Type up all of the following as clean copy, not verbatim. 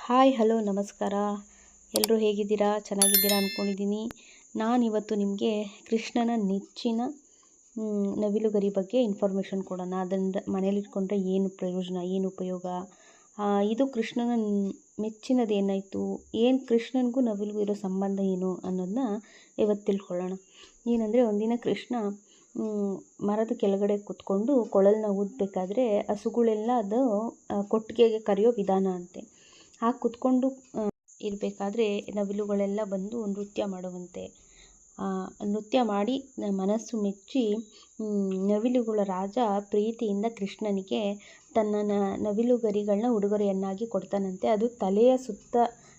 Hi hello ನಮಸ್ಕಾರ. ಎಲ್ಲರೂ ಹೇಗಿದ್ದೀರಾ? ಚೆನ್ನಾಗಿದ್ದೀರಾ ಅಂದ್ಕೊಂಡಿದ್ದೀನಿ. ನಾನಿವತ್ತು ನಿಮಗೆ ಕೃಷ್ಣನ ನೆಚ್ಚಿನ ನವಿಲುಗರಿ ಬಗ್ಗೆ ಇನ್ಫಾರ್ಮೇಷನ್ ಕೊಡೋಣ. ಅದನ್ನು ಮನೇಲಿಟ್ಕೊಂಡ್ರೆ ಏನು ಪ್ರಯೋಜನ, ಏನು ಉಪಯೋಗ, ಇದು ಕೃಷ್ಣನ ಮೆಚ್ಚಿನದೇನಾಯಿತು, ಏನು ಕೃಷ್ಣನಿಗೂ ನವಿಲಿಗೂ ಇರೋ ಸಂಬಂಧ ಏನು ಅನ್ನೋದನ್ನ ಇವತ್ತು ತಿಳ್ಕೊಳ್ಳೋಣ. ಏನಂದರೆ, ಒಂದಿನ ಕೃಷ್ಣ ಮರದ ಕೆಳಗಡೆ ಕೂತ್ಕೊಂಡು ಕೊಳಲನ್ನ ಊದಬೇಕಾದ್ರೆ ಹಸುಗಳೆಲ್ಲ ಅದು ಕೊಟ್ಟಿಗೆಗೆ ಕರೆಯೋ ವಿಧಾನ ಅಂತೆ. ಹಾಗೆ ಕೂತ್ಕೊಂಡು ಇರಬೇಕಾದ್ರೆ ನವಿಲುಗಳೆಲ್ಲ ಬಂದು ನೃತ್ಯ ಮಾಡುವಂತೆ. ನೃತ್ಯ ಮಾಡಿ ಮನಸ್ಸು ಮೆಚ್ಚಿ ನವಿಲುಗಳ ರಾಜ ಪ್ರೀತಿಯಿಂದ ಕೃಷ್ಣನಿಗೆ ತನ್ನ ನವಿಲುಗರಿಗಳನ್ನ ಉಡುಗೊರೆಯನ್ನಾಗಿ ಕೊಡ್ತಾನಂತೆ. ಅದು ತಲೆಯ ಸುತ್ತ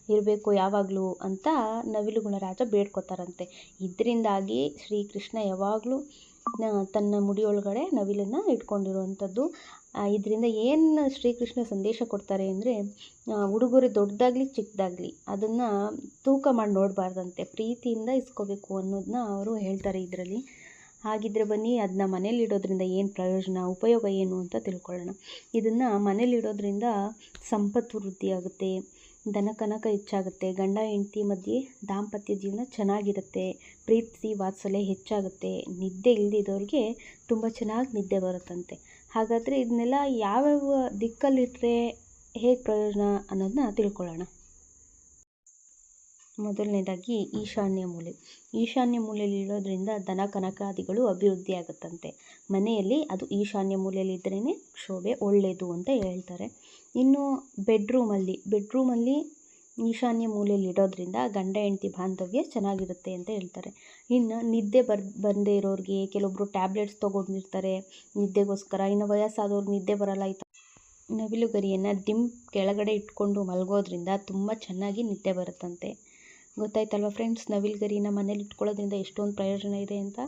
ಇರಬೇಕು ಯಾವಾಗಲೂ ಅಂತ ನವಿಲುಗಳ ರಾಜ ಬೇಡ್ಕೊತಾರಂತೆ. ಇದರಿಂದಾಗಿ ಶ್ರೀಕೃಷ್ಣ ಯಾವಾಗಲೂ ತನ್ನ ಮುಡಿಯೊಳಗಡೆ ನವಿಲನ್ನು ಇಟ್ಕೊಂಡಿರುವಂಥದ್ದು. ಇದರಿಂದ ಏನು ಶ್ರೀಕೃಷ್ಣ ಸಂದೇಶ ಕೊಡ್ತಾರೆ ಅಂದರೆ, ಉಡುಗೊರೆ ದೊಡ್ಡದಾಗಲಿ ಚಿಕ್ಕದಾಗಲಿ ಅದನ್ನು ತೂಕ ಮಾಡಿ ನೋಡಬಾರ್ದಂತೆ, ಪ್ರೀತಿಯಿಂದ ಇಸ್ಕೋಬೇಕು ಅನ್ನೋದನ್ನ ಅವರು ಹೇಳ್ತಾರೆ ಇದರಲ್ಲಿ. ಹಾಗಿದ್ರೆ ಬನ್ನಿ, ಅದನ್ನ ಮನೇಲಿಡೋದ್ರಿಂದ ಏನು ಪ್ರಯೋಜನ, ಉಪಯೋಗ ಏನು ಅಂತ ತಿಳ್ಕೊಳ್ಳೋಣ. ಇದನ್ನು ಮನೇಲಿಡೋದ್ರಿಂದ ಸಂಪತ್ತು ವೃದ್ಧಿಯಾಗುತ್ತೆ, ಧನ ಕನಕ ಹೆಚ್ಚಾಗುತ್ತೆ, ಗಂಡ ಹೆಂಡತಿ ಮಧ್ಯೆ ದಾಂಪತ್ಯ ಜೀವನ ಚೆನ್ನಾಗಿರುತ್ತೆ, ಪ್ರೀತಿ ವಾತ್ಸಲ್ಯ ಹೆಚ್ಚಾಗುತ್ತೆ, ನಿದ್ದೆ ಇಲ್ದಿದ್ದವ್ರಿಗೆ ತುಂಬ ಚೆನ್ನಾಗಿ ನಿದ್ದೆ ಬರುತ್ತಂತೆ. ಹಾಗಾದರೆ ಇದನ್ನೆಲ್ಲ ಯಾವ್ಯಾವ ದಿಕ್ಕಲ್ಲಿಟ್ಟರೆ ಹೇಗೆ ಪ್ರಯೋಜನ ಅನ್ನೋದನ್ನ ತಿಳ್ಕೊಳ್ಳೋಣ. ಮೊದಲನೇದಾಗಿ ಈಶಾನ್ಯ ಮೂಲೆ. ಈಶಾನ್ಯ ಮೂಲೆಯಲ್ಲಿ ಇರೋದ್ರಿಂದ ಧನ ಕನಕಾದಿಗಳು ಅಭಿವೃದ್ಧಿ ಆಗುತ್ತಂತೆ. ಮನೆಯಲ್ಲಿ ಅದು ಈಶಾನ್ಯ ಮೂಲೆಯಲ್ಲಿ ಇದ್ರೇ ಶೋಭೆ ಒಳ್ಳೆಯದು ಅಂತ ಹೇಳ್ತಾರೆ. ಇನ್ನು ಬೆಡ್ರೂಮಲ್ಲಿ ಈಶಾನ್ಯ ಮೂಲೆಯಲ್ಲಿ ಇಡೋದ್ರಿಂದ ಗಂಡ ಹೆಂಡತಿ ಬಾಂಧವ್ಯ ಚೆನ್ನಾಗಿರುತ್ತೆ ಅಂತ ಹೇಳ್ತಾರೆ. ಇನ್ನು ನಿದ್ದೆ ಬಂದೇ ಇರೋರಿಗೆ ಕೆಲವೊಬ್ಬರು ಟ್ಯಾಬ್ಲೆಟ್ಸ್ ತೊಗೊಂಡಿರ್ತಾರೆ ನಿದ್ದೆಗೋಸ್ಕರ. ಇನ್ನು ವಯಸ್ಸಾದವ್ರಿಗೆ ನಿದ್ದೆ ಬರಲ್ಲ, ನವಿಲುಗರಿಯನ್ನು ಕೆಳಗಡೆ ಇಟ್ಕೊಂಡು ಮಲಗೋದ್ರಿಂದ ತುಂಬ ಚೆನ್ನಾಗಿ ನಿದ್ದೆ ಬರುತ್ತಂತೆ. ಗೊತ್ತಾಯ್ತಲ್ವ ಫ್ರೆಂಡ್ಸ್, ನವಿಲುಗರಿನ ಮನೇಲಿ ಇಟ್ಕೊಳ್ಳೋದ್ರಿಂದ ಎಷ್ಟೊಂದು ಪ್ರಯೋಜನ ಇದೆ ಅಂತ.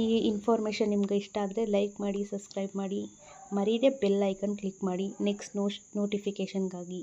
ಈ ಇನ್ಫಾರ್ಮೇಷನ್ ನಿಮ್ಗೆ ಇಷ್ಟ ಆದರೆ ಲೈಕ್ ಮಾಡಿ, ಸಬ್ಸ್ಕ್ರೈಬ್ ಮಾಡಿ, ಮರೀದೆ ಬೆಲ್ ಐಕನ್ ಕ್ಲಿಕ್ ಮಾಡಿ ನೆಕ್ಸ್ಟ್ ನೋಟಿಫಿಕೇಷನ್ಗಾಗಿ.